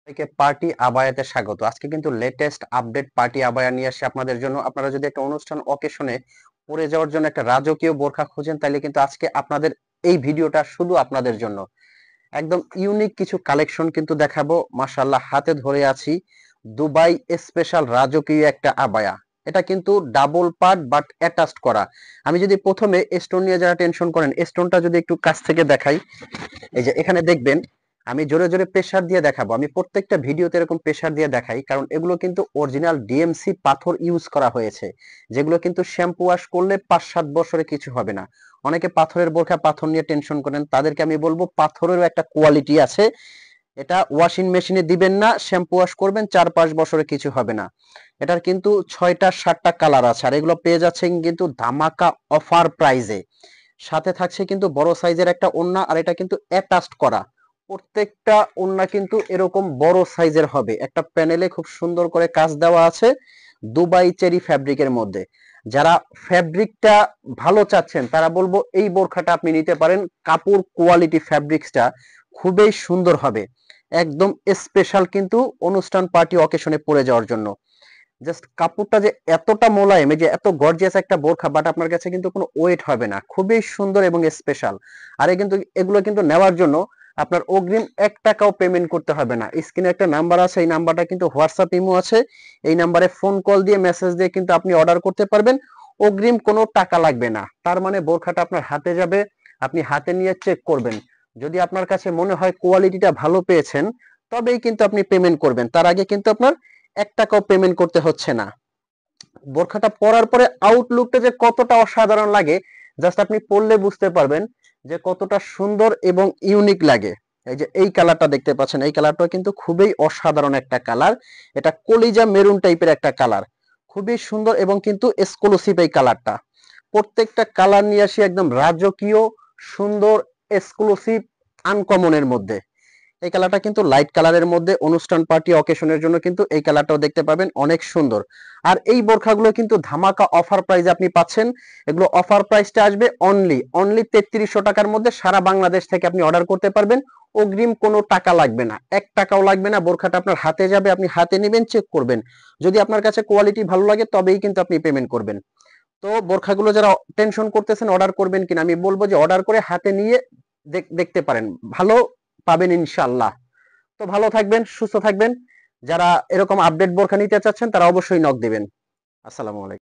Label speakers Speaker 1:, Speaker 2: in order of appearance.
Speaker 1: থেকে পার্টি আবায়াতে স্বাগত। আজকে কিন্তু লেটেস্ট আপডেট পার্টি আবায়া নিয়ে আসি আপনাদের জন্য। আপনারা যদি একটা অনুষ্ঠান অকেশনে পরে যাওয়ার জন্য একটা রাজকীয় বোরখা খুঁজেন, তাহলে কিন্তু আজকে আপনাদের এই ভিডিওটা শুধু আপনাদের জন্য। একদম ইউনিক কিছু কালেকশন কিন্তু দেখাবো। মাশাআল্লাহ, হাতে ধরে আছি দুবাই স্পেশাল রাজকীয় একটা আবায়া। এটা কিন্তু ডাবল পার্ট বাট অ্যাটাচড করা। আমি যদি প্রথমে স্টোন নিয়ে যারা টেনশন করেন, স্টোনটা যদি একটু কাছ থেকে দেখাই, এই যে এখানে দেখবেন আমি জোরে জোরে প্রেসার দিয়ে দেখাবো। আমি প্রত্যেকটা ভিডিওতে এরকম প্রেসার দিয়ে দেখাই, কারণ এগুলো কিন্তু অরিজিনাল ডিএমসি পাথর ইউজ করা হয়েছে, যেগুলো কিন্তু শ্যাম্পু ওয়াশ করলে 5-7 বছরে কিছু হবে না। অনেকে পাথরের বোরখা পাথর নিয়ে টেনশন করেন, তাদেরকে আমি বলবো পাথরেরও একটা কোয়ালিটি আছে। এটা ওয়াশিং মেশিনে দিবেন না, শ্যাম্পু ওয়াশ করবেন, 4-5 বছরে কিছু হবে না। এটার কিন্তু 6টা-7টা কালার আছে, আর এগুলো পেয়ে যাচ্ছেন কিন্তু ধামাকা অফার প্রাইজে। সাথে থাকছে কিন্তু বড় সাইজের একটা ওড়না, আর এটা কিন্তু অ্যাটাচড করা। প্রত্যেকটা ওড়না কিন্তু এরকম বড় সাইজের হবে। একটা প্যানেলে খুব সুন্দর করে কাজ দেওয়া আছে দুবাই চেরি ফ্যাব্রিকের মধ্যে। যারা ফ্যাব্রিকটা ভালো চাচ্ছেন তারা বলবো এই বোরখাটা আপনি নিতে পারেন। কাপড় কোয়ালিটি ফ্যাব্রিক্সটা খুবই সুন্দর হবে, একদম স্পেশাল কিন্তু অনুষ্ঠান পার্টি অকেশনে পরে যাওয়ার জন্য। জাস্ট কাপড়টা যে এতটা মোলায়েম, এই যে এত গর্জিয়াস একটা বোরখা, বাট আপনার কাছে কিন্তু কোনো ওয়েট হবে না, খুবই সুন্দর এবং স্পেশাল। আর কিন্তু এগুলো কিন্তু নেওয়ার জন্য আপনার অগ্রিম 1 টাকাও পেমেন্ট করতে হবে না। স্ক্রিনে একটা নাম্বার আছে, এই নাম্বারটা কিন্তু হোয়াটসঅ্যাপ ইমো আছে, এই নাম্বারে ফোন কল দিয়ে মেসেজ দিয়ে কিন্তু আপনি অর্ডার করতে পারবেন। অগ্রিম কোনো টাকা লাগবে না। তার মানে বোরখাটা আপনার হাতে যাবে, আপনি হাতে নিয়ে চেক করবেন। যদি আপনার কাছে মনে হয় কোয়ালিটিটা ভালো পেয়েছেন, তবেই কিন্তু আপনি পেমেন্ট করবেন। তার আগে কিন্তু আপনার 1 টাকাও পেমেন্ট করতে হচ্ছে না। বোরখাটা পরার পরে আউটলুকটা যে কতটা অসাধারণ লাগে, জাস্ট আপনি পরলে বুঝতে পারবেন যে কতটা সুন্দর এবং ইউনিক লাগে। এই যে এই কালারটা দেখতে পাচ্ছেন, এই কালারটা কিন্তু খুবই অসাধারণ একটা কালার। এটা কলিজা মেরুন টাইপের একটা কালার, খুবই সুন্দর এবং কিন্তু এক্সক্লুসিভ এই কালারটা। প্রত্যেকটা কালার নিয়ে আসি একদম রাজকীয়, সুন্দর, এক্সক্লুসিভ, আনকমনের মধ্যে। এই কালারটা কিন্তু লাইট কালারের মধ্যে, অনুষ্ঠান পার্টি অকেশনের জন্য কিন্তু এই কালারটাও দেখতে পাবেন, অনেক সুন্দর। আর এই বোরখাগুলো কিন্তু ধামাকা অফার প্রাইসে আপনি পাচ্ছেন। এগুলো অফার প্রাইসটা আসবে অনলি অনলি 3300 টাকার মধ্যে। সারা বাংলাদেশ থেকে আপনি অর্ডার করতে পারবেন। অগ্রিম কোনো টাকা লাগবে না, 1 টাকাও লাগবে না। বোরখাটা আপনার হাতে যাবে, আপনি হাতে নেবেন, চেক করবেন। যদি আপনার কাছে কোয়ালিটি ভালো লাগে তবেই কিন্তু আপনি পেমেন্ট করবেন। তো বোরখাগুলো যারা টেনশন করতেছেন অর্ডার করবেন কিনা, আমি বলবো যে অর্ডার করে হাতে নিয়ে দেখতে পারেন, ভালো পাবেন ইনশাআল্লাহ। তো ভালো থাকবেন, সুস্থ থাকবেন। যারা এরকম আপডেট বোরখা নিতে চাচ্ছেন তারা অবশ্যই নক দিবেন। আসসালামু আলাইকুম।